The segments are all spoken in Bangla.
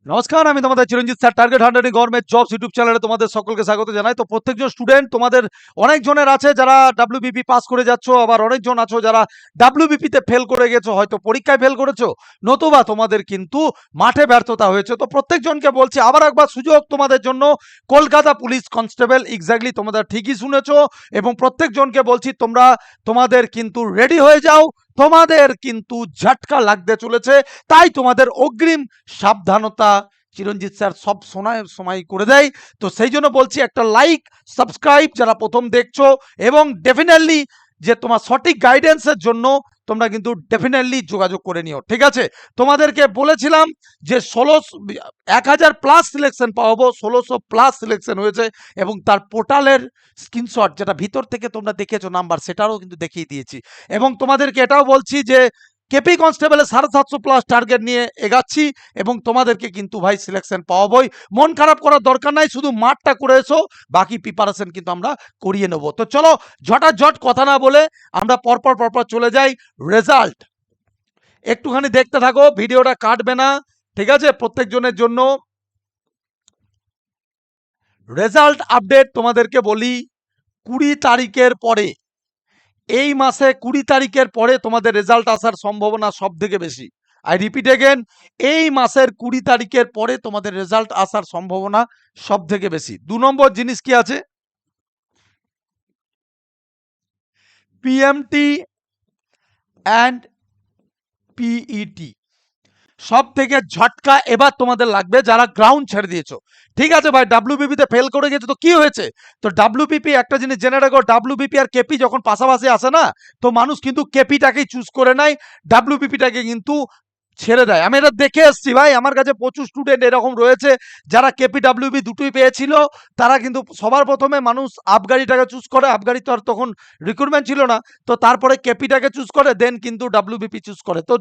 নমস্কার, আমি তোমাদের Chiranjit sir. Target 100 government jobs YouTube চ্যানেলে তোমাদের সকলকে স্বাগত জানাই। তো প্রত্যেকজন স্টুডেন্ট তোমাদের অনেকজনের আছে যারা ডাব্লিউবিপি পাস করে যাচ্ছ, আবার অনেকজন আছো যারা ডাব্লিউবিপিতে ফেল করে গেছো, হয়তো পরীক্ষায় ফেল করেছো, নতুবা তোমাদের কিন্তু মাঠে ব্যর্থতা হয়েছে। তো প্রত্যেকজনকে বলছি আবার একবার সুযোগ তোমাদের জন্য, কলকাতা পুলিশ কনস্টেবল। এক্স্যাক্টলি তোমরা ঠিকই শুনেছো, এবং প্রত্যেকজনকে বলছি তোমরা তোমাদের কিন্তু রেডি হয়ে যাও, তোমাদের কিন্তু ঝটকা লাগতে চলেছে। তাই তোমাদের অগ্রিম সাবধানতা চিরঞ্জিত স্যার সব সময় করে দেয়। তো সেই জন্য বলছি একটা লাইক, সাবস্ক্রাইব যারা প্রথম দেখছো, এবং ডেফিনেটলি যে তোমার সঠিক গাইডেন্সের জন্য তোমরা কিন্তু ডেফিনেটলি যোগাযোগ করে নিও, ঠিক আছে? তোমাদেরকে বলেছিলাম যে 1000+ সিলেকশন পাবো, 1600+ সিলেকশন হয়েছে, এবং তার পোর্টালের স্ক্রিনশট যেটা ভিতর থেকে তোমরা দেখেছো নাম্বার, সেটারও কিন্তু দেখিয়ে দিয়েছি। এবং তোমাদেরকে এটাও বলছি যে কেপি কনস্টেবলে 750+ টার্গেট নিয়ে এগাচ্ছি, এবং তোমাদেরকে কিন্তু ভাই সিলেকশন পাওয়াবই। মন খারাপ করার দরকার নাই, শুধু মাঠটা করে এসো, বাকি প্রিপারেশন কিন্তু আমরা করিয়ে নেব। তো চলো ঝটাঝট কথা না বলে আমরা পরপর চলে যাই রেজাল্ট। একটুখানি দেখতে থাকো, ভিডিওটা কাটবে না, ঠিক আছে? প্রত্যেকজনের জন্য রেজাল্ট আপডেট তোমাদেরকে বলি, 20 তারিখের পরে, এই মাসে 20 তারিখের পরে তোমাদের রেজাল্ট আসার সম্ভাবনা সব থেকে বেশি। আই রিপিট এগেন, এই মাসের 20 তারিখের পরে তোমাদের রেজাল্ট আসার সম্ভাবনা সব থেকে বেশি। 2 নম্বর জিনিস কি আছে, পিএমটি অ্যান্ড পিইটি সব থেকে ঝটকা এবার তোমাদের লাগবে যারা গ্রাউন্ড ছেড়ে দিয়েছো। ঠিক আছে ভাই, ডাব্লিউবিপিতে ফেল করে গেছে তো কি হয়েছে? তো ডাব্লিউবিপি একটা জিনিস জেনে রাখো, ডাব্লিউবিপি আর কেপি যখন পাশাপাশি আসে না, তো মানুষ কিন্তু কেপিটাকেই চুজ করে নেয়, ডাব্লিউবিপিটাকে কিন্তু ছেড়ে দেয়। আমি এটা দেখে এসছি ভাই, আমার কাছে প্রচুর স্টুডেন্ট এরকম রয়েছে যারা কেপি ডাব্লিউবি দুটোই পেয়েছিল। তারা কিন্তু সবার প্রথমে মানুষ আবগারিটাকে চুজ করে, আবগারি তো আর তখন রিক্রুটমেন্ট ছিল না, তো তারপরে কেপিটাকে চুজ করে, দেন কিন্তু ডাব্লিউবিপি চুজ করে। তো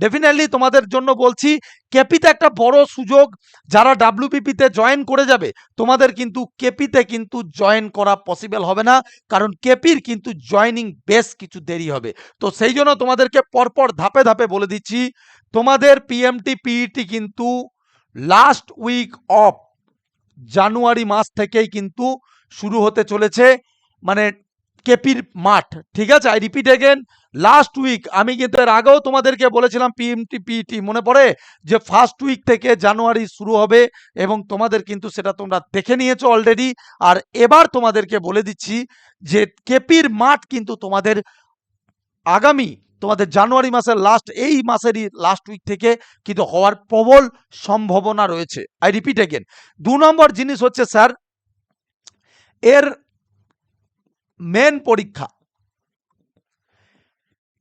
ডেফিনেটলি তোমাদের জন্য বলছি, কেপিতে একটা বড় সুযোগ, যারা ডাব্লিউবিপিতে জয়েন করে যাবে, তোমাদের কিন্তু কেপিতে কিন্তু জয়েন করা পসিবল হবে না, কারণ কেপির কিন্তু জয়নিং বেশ কিছু দেরি হবে। তো সেই জন্য তোমাদেরকে পরপর ধাপে ধাপে বলে দিচ্ছি, তোমাদের পিএমটি পিইটি কিন্তু লাস্ট উইক অফ জানুয়ারি মাস থেকেই কিন্তু শুরু হতে চলেছে, মানে কেপির মাঠ, ঠিক আছে? I repeat again, last week, আমি কিন্তু এর আগেও তোমাদেরকে বলেছিলাম পিএমটি পিইটি মনে পড়ে, যে ফার্স্ট উইক থেকে জানুয়ারি শুরু হবে, এবং তোমাদের কিন্তু সেটা তোমরা দেখে নিয়েছো অলরেডি। আর এবার তোমাদেরকে বলে দিচ্ছি যে কেপির মাঠ কিন্তু তোমাদের আগামী, তোমাদের জানুয়ারি মাসের লাস্ট, এই মাসেরই লাস্ট উইক থেকে কিন্তু হওয়ার প্রবল সম্ভাবনা রয়েছে। আই রিপিট এগেন, 2 নম্বর জিনিস হচ্ছে স্যার, এর মেন পরীক্ষা,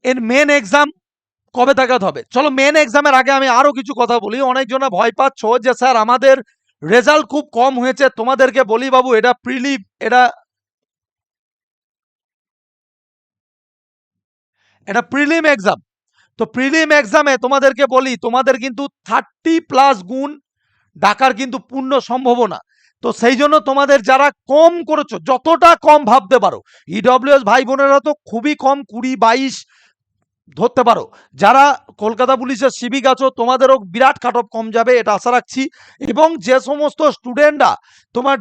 এর মেন এক্সাম কবে নাগাদ হবে? চলো মেন এক্সামের আগে আমি আরো কিছু কথা বলি। অনেকজনে ভয় পাচ্ছ যে স্যার আমাদের রেজাল্ট খুব কম হয়েছে। তোমাদেরকে বলি বাবু, এটা প্রিলিম, এটা প্রিলিম এক্সাম। তো প্রিলিম এক্সামে তোমাদেরকে বলি, তোমাদের কিন্তু 30+ গুণ ডাকার কিন্তু পূর্ণ সম্ভাবনা। তো সেই জন্য তোমাদের যারা কম করেছো, যতটা কম ভাবতে পারো, ইডব্লিউএস ভাই বোনেরা তো খুবই কম, 20-22 ধরতে পারো। যারা কলকাতা পুলিশের সিভিক আছো, তোমাদেরও বিরাট কাট অফ কম যাবে, এটা আশা রাখছি। এবং যে সমস্ত স্টুডেন্টরা তোমার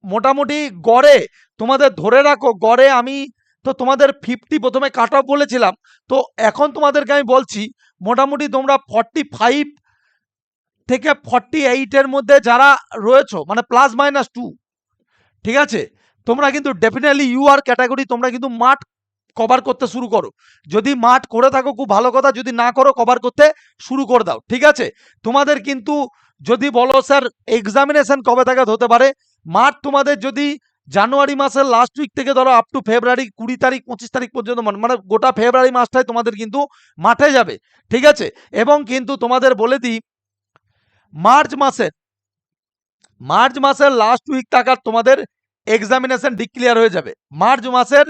মোটামুটি গড়ে, তোমাদের ধরে রাখো গড়ে, আমি তো তোমাদের 50 প্রথমে কাট অফ বলেছিলাম, তো এখন তোমাদেরকে আমি বলছি মোটামুটি তোমরা 45 থেকে 48 এর মধ্যে যারা রয়েছো, মানে +-2, ঠিক আছে? তোমরা কিন্তু ডেফিনেটলি ইউআর ক্যাটাগরি, তোমরা কিন্তু মাঠ কভার করতে শুরু করো। যদি মাঠ করে থাকো খুব ভালো কথা, যদি না করো কভার করতে শুরু করে দাও, ঠিক আছে? তোমাদের কিন্তু যদি বলো স্যার এক্সামিনেশন কবে থেকে হতে পারে, মাঠ তোমাদের যদি জানুয়ারি মাসের লাস্ট উইক থেকে ধরো আপ টু ফেব্রুয়ারি 20 তারিখ 25 তারিখ পর্যন্ত, মানে গোটা ফেব্রুয়ারি মাসটাই তোমাদের কিন্তু মাঠে যাবে, ঠিক আছে? এবং কিন্তু তোমাদের বলে দিই, মার্চ মাসের লাস্ট উইক নাগাদ তোমাদের এক্সামিনেশন ডিক্লেয়ার হয়ে যাবে। মার্চ মাসের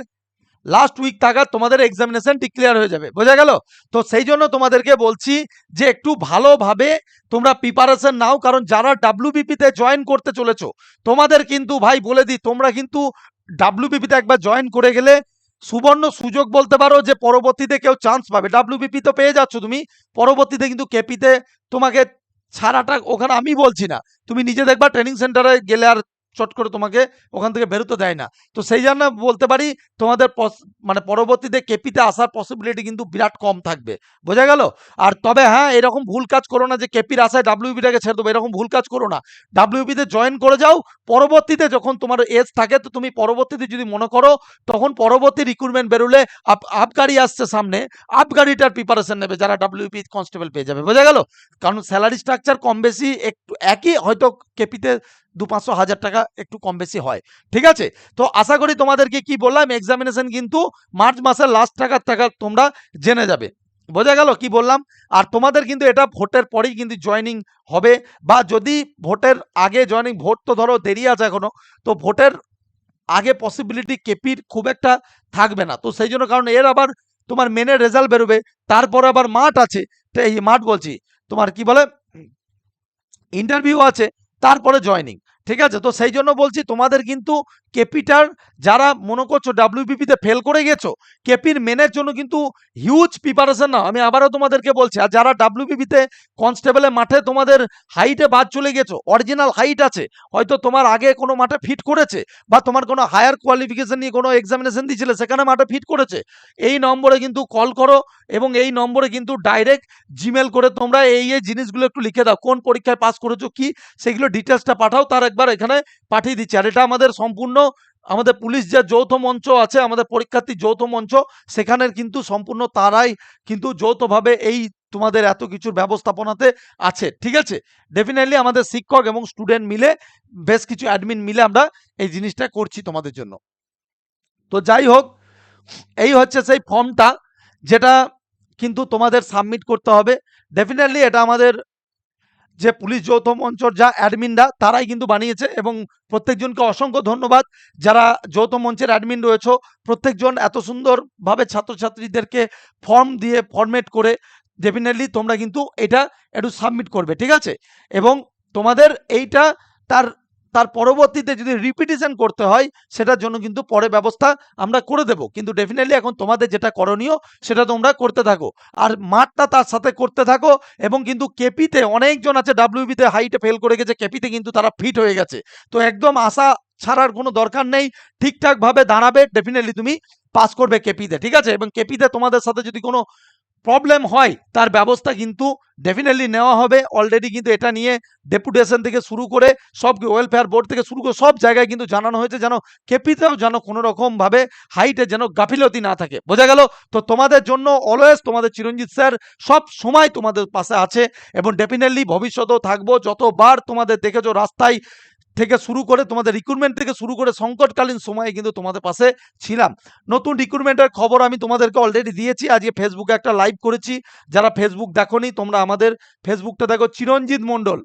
লাস্ট উইক নাগাদ তোমাদের এক্সামিনেশন ডিক্লেয়ার হয়ে যাবে, বোঝা গেল? তো সেই জন্য তোমাদেরকে বলছি যে একটু ভালোভাবে তোমরা প্রিপারেশন নাও, কারণ যারা ডাব্লিউবিপিতে জয়েন করতে চলেছো, তোমাদের কিন্তু ভাই বলে দিই, তোমরা কিন্তু ডাব্লিউবিপিতে একবার জয়েন করে গেলে সুবর্ণ সুযোগ বলতে পারো, যে পরবর্তীতে কেউ চান্স পাবে। ডাব্লিউবিপি তো পেয়ে যাচ্ছ তুমি, পরবর্তীতে কিন্তু কেপিতে তোমাকে ছাড়াটা ওখানে আমি বলছি না, তুমি নিজে দেখবা ট্রেনিং সেন্টারে গেলে আর চট করে তোমাকে ওখান থেকে বেরোতে দেয় না। তো সেই জন্য বলতে পারি তোমাদের মানে পরবর্তীতে কেপিতে আসার পসিবিলিটি কিন্তু বিরাট কম থাকবে, বোঝা গেল? আর তবে হ্যাঁ, এরকম ভুল কাজ করো না যে কেপির আশায় ডাব্লিউবিটাকে ছেড়ে দেবো, এরকম ভুল কাজ করো না। ডাব্লিউবিতে জয়েন করে যাও, পরবর্তীতে যখন তোমার এজ থাকে তো তুমি পরবর্তীতে যদি মনে করো তখন পরবর্তী রিক্রুটমেন্ট বেরোলে আবগারি আসছে সামনে, আবগারিটার প্রিপারেশন নেবে যারা ডাব্লিউবি কনস্টেবল পেয়ে যাবে, বোঝা গেল? কারণ স্যালারি স্ট্রাকচার কম বেশি একটু একই, হয়তো কেপিতে 200-500 টাকা একটু কম বেশি হয়, ঠিক আছে? তো আশা করি তোমাদেরকে কি বললাম, এক্সামিনেশন কিন্তু মার্চ মাসের লাস্ট টাকা তোমরা জেনে যাবে, বোঝা গেল কি বললাম? আর তোমাদের কিন্তু এটা ভোটের পরেই কিন্তু জয়নিং হবে, বা যদি ভোটের আগে জয়নিং, ভোট তো ধরো দেরি আছে এখনো, তো ভোটের আগে পসিবিলিটি কেপির খুব একটা থাকবে না। তো সেই জন্য, কারণ এর আবার তোমার মেনের রেজাল্ট বেরোবে, তারপর আবার মাঠ আছে, এই মাঠ বলছি, তোমার কি বলে, ইন্টারভিউ আছে, তারপরে জয়নিং, ঠিক আছে? তো সেই জন্য বলছি তোমাদের কিন্তু কেপিটার, যারা মনে করছো ডাব্লিউবিপিতে ফেল করে গেছো, কেপির মেনের জন্য কিন্তু হিউজ প্রিপারেশন নাও, আমি আবারও তোমাদেরকে বলছি। আর যারা ডাব্লিউবিপিতে কনস্টেবলের মাঠে তোমাদের হাইটে বাদ চলে গেছো, অরিজিনাল হাইট আছে, হয়তো তোমার আগে কোনো মাঠে ফিট করেছে, বা তোমার কোনো হায়ার কোয়ালিফিকেশন নিয়ে কোনো এক্সামিনেশন দিয়েছিলে, সেখানে মাঠে ফিট করেছে, এই নম্বরে কিন্তু কল করো, এবং এই নম্বরে কিন্তু ডাইরেক্ট জিমেল করে তোমরা এই জিনিসগুলো একটু লিখে দাও, কোন পরীক্ষায় পাস করেছো কি, সেগুলো ডিটেলসটা পাঠাও, তার একবার এখানে পাঠিয়ে দিচ্ছি। আর এটা আমাদের সম্পূর্ণ, আমাদের পুলিশ যে যৌথ মঞ্চ আছে, আমাদের পরীক্ষার্থী যৌথ মঞ্চ, সেখানের কিন্তু সম্পূর্ণ তারাই কিন্তু যৌথভাবে এই তোমাদের এত কিছুর ব্যবস্থাপনাতে আছে, ঠিক আছে? ডেফিনেটলি আমাদের শিক্ষক এবং স্টুডেন্ট মিলে, বেশ কিছু অ্যাডমিন মিলে আমরা এই জিনিসটা করছি তোমাদের জন্য। তো যাই হোক, এই হচ্ছে সেই ফর্মটা, যেটা কিন্তু তোমাদের সাবমিট করতে হবে। ডেফিনেটলি এটা আমাদের যে পুলিশ যৌথ মঞ্চর যা অ্যাডমিনরা, তারাই কিন্তু বানিয়েছে, এবং প্রত্যেকজনকে অসংখ্য ধন্যবাদ। যারা যৌথ মঞ্চের অ্যাডমিন রয়েছে, প্রত্যেকজন এত সুন্দরভাবে ছাত্রছাত্রীদেরকে ফর্ম দিয়ে ফরম্যাট করে, ডেফিনেটলি তোমরা কিন্তু এটা একটু সাবমিট করবে, ঠিক আছে? এবং তোমাদের এইটা, তার তার পরবর্তীতে যদি রিপিটিশন করতে হয়, সেটার জন্য কিন্তু পরে ব্যবস্থা আমরা করে দেব, কিন্তু ডেফিনেটলি এখন তোমাদের যেটা করণীয় সেটা তোমরা করতে থাকো, আর মাঠটা তার সাথে করতে থাকো। এবং কিন্তু কেপিতে অনেকজন আছে ডাব্লিউবিতে হাইটে ফেল করে গেছে, কেপিতে কিন্তু তারা ফিট হয়ে গেছে, তো একদম আশা ছাড়ার কোনো দরকার নেই, ঠিকঠাকভাবে দাঁড়াবে, ডেফিনেটলি তুমি পাস করবে কেপিতে, ঠিক আছে? এবং কেপিতে তোমাদের সাথে যদি কোনো প্রবলেম হয়, তার ব্যবস্থা কিন্তু ডেফিনেটলি নেওয়া হবে। অলরেডি কিন্তু এটা নিয়ে ডেপুটেশন থেকে শুরু করে সব, ওয়েলফেয়ার বোর্ড থেকে শুরু করে সব জায়গায় কিন্তু জানানো হয়েছে, যেন কেপিতেও যেন কোনো রকম ভাবে হাইটে যেন গাফিলতি না থাকে, বোঝা গেল? তো তোমাদের জন্য অলওয়েজ তোমাদের চিরঞ্জিত স্যার সব সময় তোমাদের পাশে আছে, এবং ডেফিনেটলি ভবিষ্যতেও থাকবো। যতবার তোমাদের দেখেছো রাস্তায় থেকে শুরু করে, তোমাদের রিক্রুটমেন্ট থেকে শুরু করে, সংকটকালীন সময়ে কিন্তু তোমাদের পাশে ছিলাম। নতুন রিক্রুটমেন্টের খবর আমি তোমাদেরকে অলরেডি দিয়েছি, আজকে ফেসবুকে একটা লাইভ করেছি, যারা ফেসবুক দেখোনি তোমরা আমাদের ফেসবুকটা দেখো, চিরঞ্জিত মণ্ডল,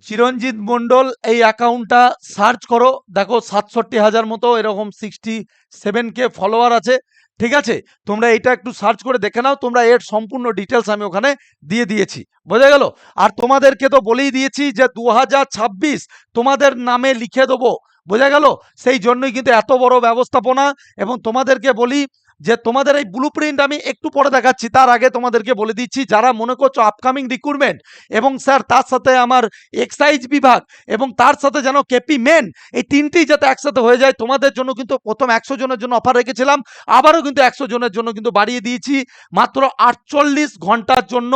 চিরঞ্জিত মণ্ডল এই অ্যাকাউন্টটা সার্চ করো, দেখো 67,000 মতো এরকম 67K ফলোয়ার আছে, ঠিক আছে? তোমরা এটা একটু সার্চ করে দেখে নাও, তোমরা এর সম্পূর্ণ ডিটেলস আমি ওখানে দিয়ে দিয়েছি, বোঝা গেল? আর তোমাদেরকে তো বলেই দিয়েছি যে 2026 তোমাদের নামে লিখে দেবো, বোঝা গেল? সেই জন্যই কিন্তু এত বড় ব্যবস্থাপনা। এবং তোমাদেরকে বলি যে তোমাদের এই ব্লু প্রিন্ট আমি একটু পরে দেখাচ্ছি, তার আগে তোমাদেরকে বলে দিচ্ছি, যারা মনে করছো আপকামিং রিক্রুটমেন্ট, এবং স্যার তার সাথে আমার এক্সাইজ বিভাগ, এবং তার সাথে যেন কেপি মেন, এই তিনটেই যাতে একসাথে হয়ে যায়, তোমাদের জন্য কিন্তু প্রথম 100 জনের জন্য অফার রেখেছিলাম, আবারও কিন্তু 100 জনের জন্য কিন্তু বাড়িয়ে দিয়েছি, মাত্র 48 ঘন্টার জন্য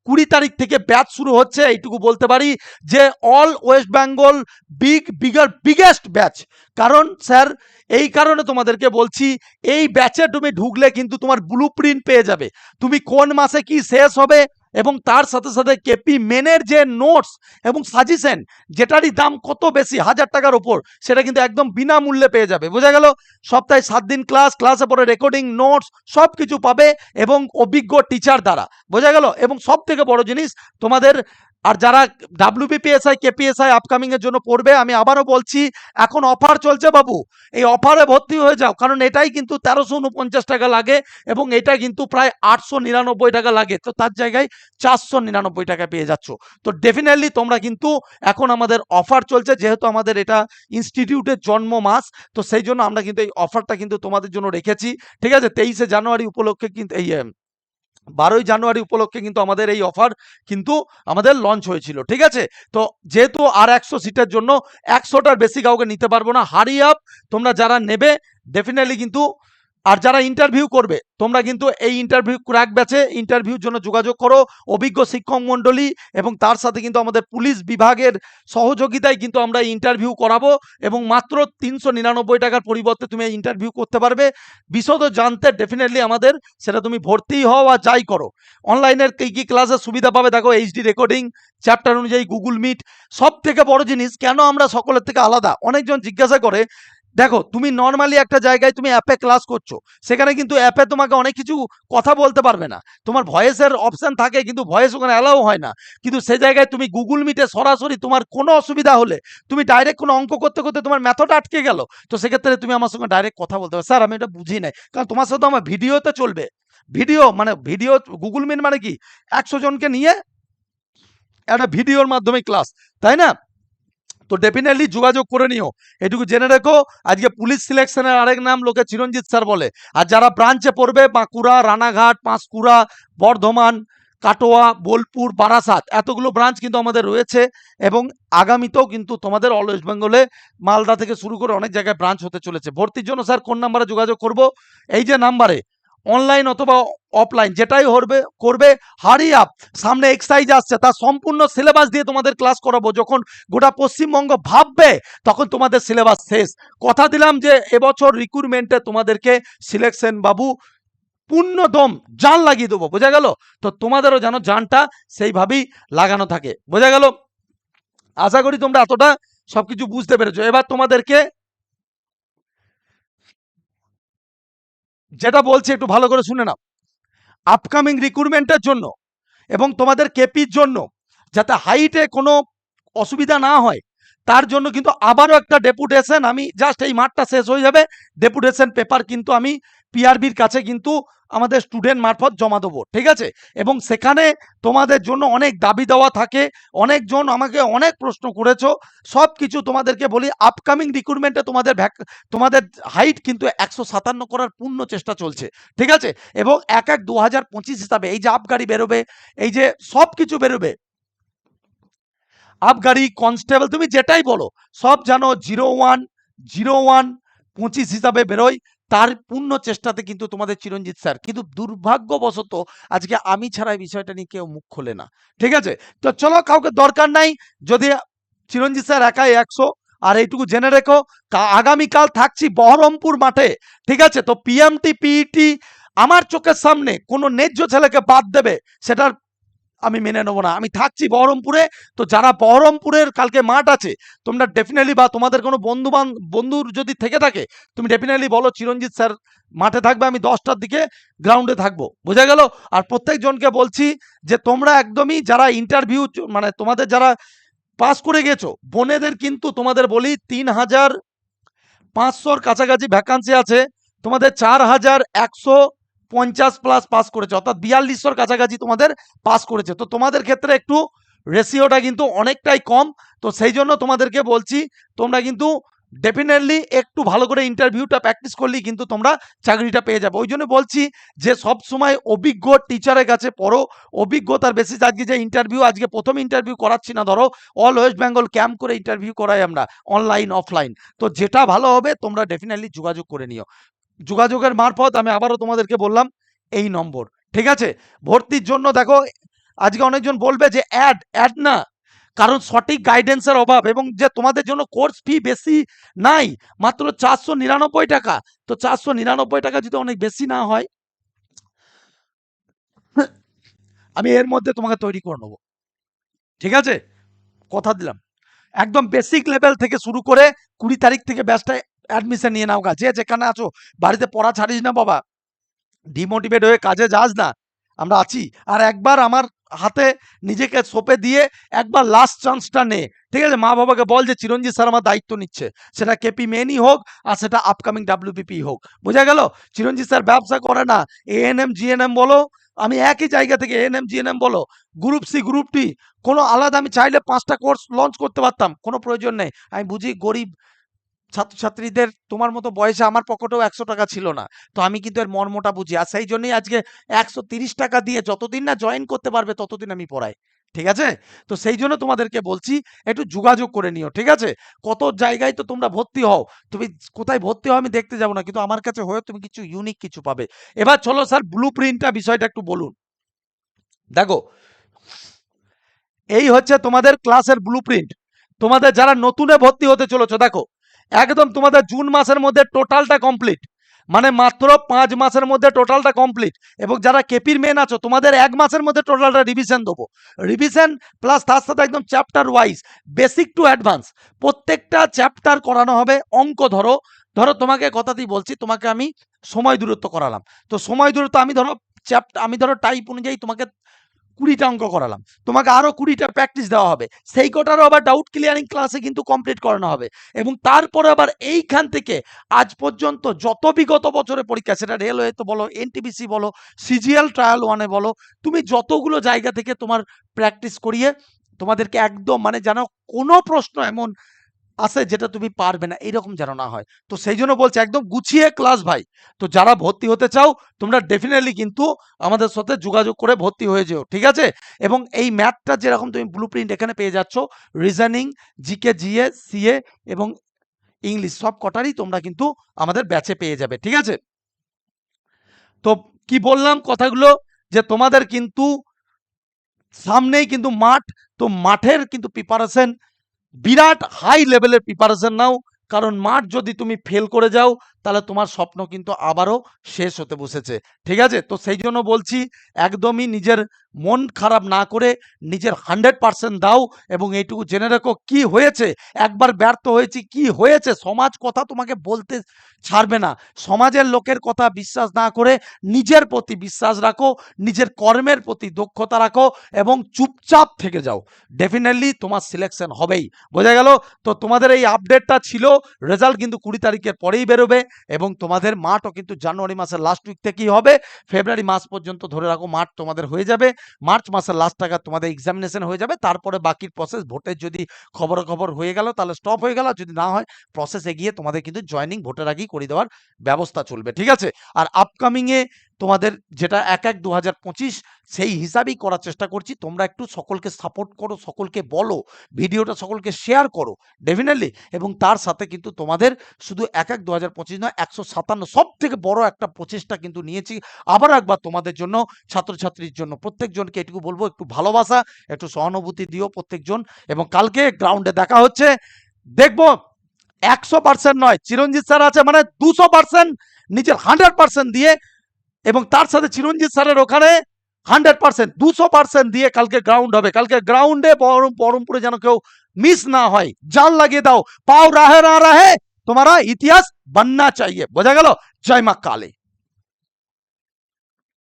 20 তারিখ থেকে ব্যাচ শুরু হচ্ছে। এইটুকু বলতে পারি যে all West Bengal biggest batch. কারণ স্যার, এই কারণে তোমাদেরকে বলছি, এই ব্যাচে তুমি ঢুকলে কিন্তু তোমার ব্লু প্রিন্ট পেয়ে যাবে, তুমি কোন মাসে কি শেষ হবে, এবং তার সাথে সাথে কেপি মেনের যে নোটস এবং সাজেশন, যেটারই দাম কত বেশি, 1000 টাকার ওপর, সেটা কিন্তু একদম বিনামূল্যে পেয়ে যাবে, বোঝা গেল? সপ্তাহে 7 দিন ক্লাস, ক্লাসে পরে রেকর্ডিং, নোটস সব কিছু পাবে, এবং অভিজ্ঞ টিচার দ্বারা, বোঝা গেল? এবং সব থেকে বড় জিনিস তোমাদের, আর যারা ডাব্লিউবিপিএসআই কেপিএসআই আপকামিং এর জন্য পড়বে, আমি আবারও বলছি, এখন অফার চলছে বাবু, এই অফারে ভর্তি হয়ে যাও, কারণ এটাই কিন্তু 1349 টাকা লাগে, এবং এটা কিন্তু প্রায় 899 টাকা লাগে, তো তার জায়গায় 499 টাকা পেয়ে যাচ্ছ। তো ডেফিনেটলি তোমরা কিন্তু, এখন আমাদের অফার চলছে, যেহেতু আমাদের এটা ইনস্টিটিউটের জন্ম মাস, তো সেই জন্য আমরা কিন্তু এই অফারটা কিন্তু তোমাদের জন্য রেখেছি, ঠিক আছে? 23শে জানুয়ারি উপলক্ষে কিন্তু এই জানুয়ারি উপলক্ষে কিন্তু আমাদের এই অফার কিন্তু আমাদের লঞ্চ হয়েছিল, ঠিক আছে? তো যেহেতু আর 100 সিটের জন্য 100টার বেশি কাউকে নিতে পারবো না, হারি আপ। তোমরা যারা নেবে ডেফিনেটলি কিন্তু, আর যারা ইন্টারভিউ করবে তোমরা কিন্তু এই ইন্টারভিউ ক্র্যাক ব্যাচে ইন্টারভিউর জন্য যোগাযোগ করো। অভিজ্ঞ শিক্ষক মণ্ডলী এবং তার সাথে কিন্তু আমাদের পুলিশ বিভাগের সহযোগিতায় কিন্তু আমরা ইন্টারভিউ করাবো, এবং মাত্র 399 টাকার পরিবর্তে তুমি এই ইন্টারভিউ করতে পারবে। বিশদ জানতে ডেফিনেটলি আমাদের, সেটা তুমি ভর্তি হও আর যাই করো। অনলাইনের কী কী ক্লাসের সুবিধা পাবে দেখো, এইচডি রেকর্ডিং, চ্যাপ্টার অনুযায়ী গুগল মিট। সব থেকে বড় জিনিস, কেন আমরা সকলের থেকে আলাদা, অনেকজন জিজ্ঞাসা করে। দেখো, তুমি নর্মালি একটা জায়গায় তুমি অ্যাপে ক্লাস করছো, সেখানে কিন্তু অ্যাপে তোমাকে অনেক কিছু কথা বলতে পারবে না, তোমার ভয়েসের অপশন থাকে কিন্তু ভয়েস ওখানে অ্যালাউ হয় না। কিন্তু সেই জায়গায় তুমি গুগল মিটে সরাসরি তোমার কোনো অসুবিধা হলে, তুমি ডাইরেক্ট কোনো অঙ্ক করতে করতে তোমার মেথড আটকে গেল, তো সেক্ষেত্রে তুমি আমার সঙ্গে ডাইরেক্ট কথা বলতে পারো, স্যার আমি এটা বুঝি নাই, কারণ তোমার সাথে আমার ভিডিওতে চলবে। ভিডিও গুগল মিট মানে কি, 100 জনকে নিয়ে একটা ভিডিওর মাধ্যমে ক্লাস, তাই না? তো ডেফিনেটলি যোগাযোগ করে নিও। এটুকু জেনে রেখো, আজকে পুলিশ সিলেকশনের আরেক নাম লোকে চিরঞ্জিত স্যার বলে। আর যারা ব্রাঞ্চে পড়বে, বাঁকুড়া, রানাঘাট, পাঁশকুড়া, বর্ধমান, কাটোয়া, বোলপুর, বারাসাত, এতগুলো ব্রাঞ্চ কিন্তু আমাদের রয়েছে, এবং আগামীতেও কিন্তু তোমাদের অল ওয়েস্ট বেঙ্গলে মালদা থেকে শুরু করে অনেক জায়গায় ব্রাঞ্চ হতে চলেছে। ভর্তির জন্য স্যার কোন নাম্বারে যোগাযোগ করব? এই যে নাম্বারে, অনলাইন অথবা অফলাইন যেটাই করবে, হারি আপ। সামনে এক্সাইজ আসছে, তার সম্পূর্ণ সিলেবাস দিয়ে তোমাদের ক্লাস করাবো। যখন গোটা পশ্চিমবঙ্গ ভাববে, তখন তোমাদের সিলেবাস শেষ। কথা দিলাম যে এবছর রিক্রুটমেন্টে তোমাদেরকে সিলেকশন বাবু পূর্ণ দম জান লাগিয়ে দেবো, বোঝা গেল? তো তোমাদেরও যেন জানটা সেইভাবেই লাগানো থাকে, বোঝা গেল? আশা করি তোমরা এতটা সবকিছু বুঝতে পেরেছো। এবার তোমাদেরকে যেটা বলছি একটু ভালো করে শুনে নাও। আপকামিং রিক্রুটমেন্টের জন্য এবং তোমাদের কেপির জন্য, যাতে হাইটে কোনো অসুবিধা না হয়, তার জন্য কিন্তু আবারও একটা ডেপুটেশন, আমি জাস্ট এই মাঠটা শেষ হয়ে যাবে, ডেপুটেশন পেপার কিন্তু আমি পিআরবির কাছে কিন্তু আমাদের স্টুডেন্ট মারফত জমা দেবো, ঠিক আছে? এবং সেখানে তোমাদের জন্য অনেক দাবি দেওয়া থাকে, অনেকজন আমাকে অনেক প্রশ্ন করেছো, সব কিছু তোমাদেরকে বলি। আপকামিং রিক্রুটমেন্টে তোমাদের হাইট কিন্তু 157 করার পূর্ণ চেষ্টা চলছে, ঠিক আছে? এবং 1/1/2025 হিসাবে এই যে আপগাড়ি বেরোবে, এই যে সব কিছু বেরোবে, আপগাড়ি, কনস্টেবল, তুমি যেটাই বলো, সব জানো 01/01/25 হিসাবে বেরোয়। তার পূর্ণ চেষ্টাতে কিন্তু তোমাদের চিরঞ্জিত স্যার, কিন্তু দুর্ভাগ্যবশত আজকে আমি ছাড়া এই বিষয়টা নিয়ে কেউ মুখ খোলে না, ঠিক আছে? তো চলো, কাউকে দরকার নাই, যদি চিরঞ্জিত স্যার একাই 100। আর এইটুকু জেনে রেখো, আগামীকাল থাকছি বহরমপুর মাঠে, ঠিক আছে? তো পিএমটি পিইটি আমার চোখের সামনে কোনো ন্যায্য ছেলেকে বাদ দেবে, সেটার আমি মেনে নেবো না। আমি থাকছি বহরমপুরে। তো যারা বহরমপুরের কালকে মাঠ আছে, তোমরা ডেফিনেটলি, বা তোমাদের কোনো বন্ধুর যদি থেকে থাকে, তুমি ডেফিনেটলি বলো চিরঞ্জিত স্যার মাঠে থাকবে, আমি 10টার দিকে গ্রাউন্ডে থাকবো, বোঝা গেল? আর প্রত্যেকজনকে বলছি যে তোমরা একদমই যারা ইন্টারভিউ, মানে তোমাদের যারা পাস করে গেছো বোনেদের, কিন্তু তোমাদের বলি 3500-র কাছাকাছি ভ্যাকান্সি আছে, তোমাদের 4150 প্লাস পাস করেছে, অর্থাৎ 4200-র কাছাকাছি তোমাদের পাস করেছে। তো তোমাদের ক্ষেত্রে একটু রেশিওটা কিন্তু অনেকটাই কম। তো সেই জন্য তোমাদেরকে বলছি, তোমরা কিন্তু ডেফিনেটলি একটু ভালো করে ইন্টারভিউটা প্র্যাকটিস করলেই কিন্তু তোমরা চাকরিটা পেয়ে যাবে। ওই জন্য বলছি যে সব সময় অভিজ্ঞ টিচারের কাছে পড়ো, অভিজ্ঞতার বেসিস। আজকে যে ইন্টারভিউ, আজকে প্রথম ইন্টারভিউ করাচ্ছি না, ধরো অল ওয়েস্ট বেঙ্গল ক্যাম্প করে ইন্টারভিউ করাই আমরা, অনলাইন অফলাইন। তো যেটা ভালো হবে তোমরা ডেফিনেটলি যোগাযোগ করে নিও। যোগাযোগের মারফত আমি আবারও তোমাদেরকে বললাম এই নম্বর, ঠিক আছে? ভর্তির জন্য দেখো, আজকে অনেকজন বলবে যে অ্যাড না, কারণ সঠিক গাইডেন্সের অভাব, এবং যে তোমাদের জন্য কোর্স ফি বেশি নাই, মাত্র 499 টাকা। তো 499 টাকা যদি অনেক বেশি না হয়, আমি এর মধ্যে তোমাকে তৈরি করে নেবো, ঠিক আছে? কথা দিলাম। একদম বেসিক লেভেল থেকে শুরু করে 20 তারিখ থেকে ব্যাচটা অ্যাডমিশন নিয়ে নাও গা। যে যেখানে আছো, বাড়িতে পড়া ছাড়িস না বাবা, ডিমোটিভেট হয়ে কাজে যাস না, আমরা আছি। আর একবার আমার হাতে নিজেকে সঁপে দিয়ে একবার লাস্ট চান্সটা নে, ঠিক আছে? মা বাবাকে বল যে চিরঞ্জিত স্যার আমার দায়িত্ব নিচ্ছে, সেটা কেপি মেনই হোক আর সেটা আপকামিং ডাব্লিউবিপি হোক, বোঝা গেল? চিরঞ্জিত স্যার ব্যবসা করে না, এএনএম জিএনএম বলো, আমি একই জায়গা থেকে এএনএম জিএনএম বলো, গ্রুপ সি গ্রুপ টি, কোনো আলাদা, আমি চাইলে 5টা কোর্স লঞ্চ করতে পারতাম, কোনো প্রয়োজন নেই। আমি বুঝি গরিব ছাত্রছাত্রীদের তোমার মতো বয়সে আমার পকেটেও 100 টাকা ছিল না, তো আমি কিন্তু এর মর্মটা বুঝি, আর সেই জন্যই আজকে 130 টাকা দিয়ে যতদিন না জয়েন করতে পারবে ততদিন আমি পড়াই। ঠিক আছে? তো সেই জন্য তোমাদেরকে বলছি একটু যোগাযোগ করে নিও। ঠিক আছে? কত জায়গায় তো তোমরা ভর্তি হও, তুমি কোথায় ভর্তি হও আমি দেখতে যাব না, কিন্তু আমার কাছে হয়ে তুমি কিছু ইউনিক কিছু পাবে। এবার চলো স্যার ব্লু প্রিন্টটা বিষয়টা একটু বলুন। দেখো, এই হচ্ছে তোমাদের ক্লাসের ব্লুপ্রিন্ট। তোমাদের যারা নতুনে ভর্তি হতে চলেছো, দেখো একদম তোমাদের জুন মাসের মধ্যে টোটালটা কমপ্লিট, মানে মাত্র 5 মাসের মধ্যে টোটালটা কমপ্লিট। এবং যারা কেপির মেন আছো তোমাদের 1 মাসের মধ্যে টোটালটা রিভিশন দেবো। রিভিশন প্লাস তার সাথে একদম chapter wise basic to advance প্রত্যেকটা চ্যাপ্টার করানো হবে। অঙ্ক ধরো, ধরো তোমাকে কথাতেই বলছি, তোমাকে আমি সময় দূরত্ব করালাম, তো সময় দূরত্ব আমি ধরো চ্যাপ্টার, আমি ধরো টাইপ অনুযায়ী তোমাকে 20টা অঙ্ক করালাম, তোমাকে আরো 20টা প্র্যাকটিস দেওয়া হবে, সেই কটারও আবার ডাউট ক্লিয়ারিং ক্লাসে কিন্তু কমপ্লিট করানো হবে। এবং তারপরে আবার এইখান থেকে আজ পর্যন্ত যত বিগত বছরের পরীক্ষা, সেটা রেলওয়েতে বলো, এনটিপিসি বলো, সিজিএল ট্রায়াল ওয়ানে বলো, তুমি যতগুলো জায়গা থেকে তোমার প্র্যাকটিস করিয়ে তোমাদেরকে একদম মানে যেন কোনো প্রশ্ন এমন আছে যেটা তুমি পারবে না, এরকম যেন না হয়। তো সেই জন্য বলছি একদম গুছিয়ে ক্লাস ভাই। তো যারা ভর্তি হতে চাও তোমরা ডেফিনেটলি কিন্তু আমাদের সাথে যোগাযোগ করে ভর্তি হয়ে যেও। ঠিক আছে? এবং এই ম্যাথটা যেরকম তুমি ব্লুপ্রিন্ট এখানে পেয়ে যাচ্ছ, রিজনিং, জিকে, জিএ, সিএ এবং ইংলিশ সব কটারই তোমরা কিন্তু আমাদের ব্যাচে পেয়ে যাবে। ঠিক আছে? তো কি বললাম কথাগুলো, যে তোমাদের কিন্তু সামনেই কিন্তু মাঠ, তো মাঠের কিন্তু প্রিপারেশন বিরাট হাই লেভেলের প্রিপারেশন নাও, কারণ মাঠ যদি তুমি ফেল করে যাও তাহলে তোমার স্বপ্ন কিন্তু আবারও শেষ হতে বসেছে। ঠিক আছে? তো সেই জন্য বলছি একদমই নিজের মন খারাপ না করে নিজের 100% দাও। এবং এইটুকু জেনে রাখো কি হয়েছে, একবার ব্যর্থ হয়েছি, কি হয়েছে, সমাজ কথা তোমাকে বলতে ছাড়বে না। সমাজের লোকের কথা বিশ্বাস না করে নিজের প্রতি বিশ্বাস রাখো, নিজের কর্মের প্রতি দক্ষতা রাখো এবং চুপচাপ থেকে যাও, ডেফিনেটলি তোমার সিলেকশন হবেই। বোঝা গেল? তো তোমাদের এই আপডেটটা ছিল। রেজাল্ট কিন্তু 20 তারিখের পরেই বেরোবে এবং তোমাদের মাঠও কিন্তু জানুয়ারি মাসের লাস্ট উইক থেকেই হবে, ফেব্রুয়ারি মাস পর্যন্ত ধরে রাখো মাঠ তোমাদের হয়ে যাবে, মার্চ মাসের লাস্ট টাকা তোমাদের এক্সামিনেশন হয়ে যাবে, তারপরে বাকির প্রসেস ভোটের যদি খবর হয়ে গেল তাহলে স্টপ হয়ে গেল, যদি না হয় প্রসেস এগিয়ে তোমাদের কিন্তু জয়নিং ভোটের আগেই করে দেওয়ার ব্যবস্থা চলবে। ঠিক আছে? আর আপকামিং এ তোমাদের যেটা 1/1/2025 সেই হিসাবেই করার চেষ্টা করছি। তোমরা একটু সকলকে সাপোর্ট করো, সকলকে বলো, ভিডিওটা সকলকে শেয়ার করো ডেফিনেটলি। এবং তার সাথে কিন্তু তোমাদের শুধু 1/1/2025 নয়, 157 সব থেকে বড় একটা প্রচেষ্টা কিন্তু নিয়েছি আবার একবার তোমাদের জন্য, ছাত্রছাত্রীর জন্য। প্রত্যেকজনকে এটুকু বলবো, একটু ভালোবাসা, একটু সহানুভূতি দিও প্রত্যেকজন। এবং কালকে গ্রাউন্ডে দেখা হচ্ছে, দেখবো 100% নয়, চিরঞ্জিত স্যার আছে মানে 200% নিজের 100% দিয়ে, এবং তার সাথে চিরঞ্জিত স্যারের ওখানে 100% 200% দিয়ে কালকে গ্রাউন্ড হবে। কালকে গ্রাউন্ডে বহরমপুরে যেন কেউ মিস না হয়, জান লাগিয়ে দাও, পাও রাহে না রাহে তোমারা ইতিহাস बनना चाहिए। বোঝা গেল? জয় মা কালী।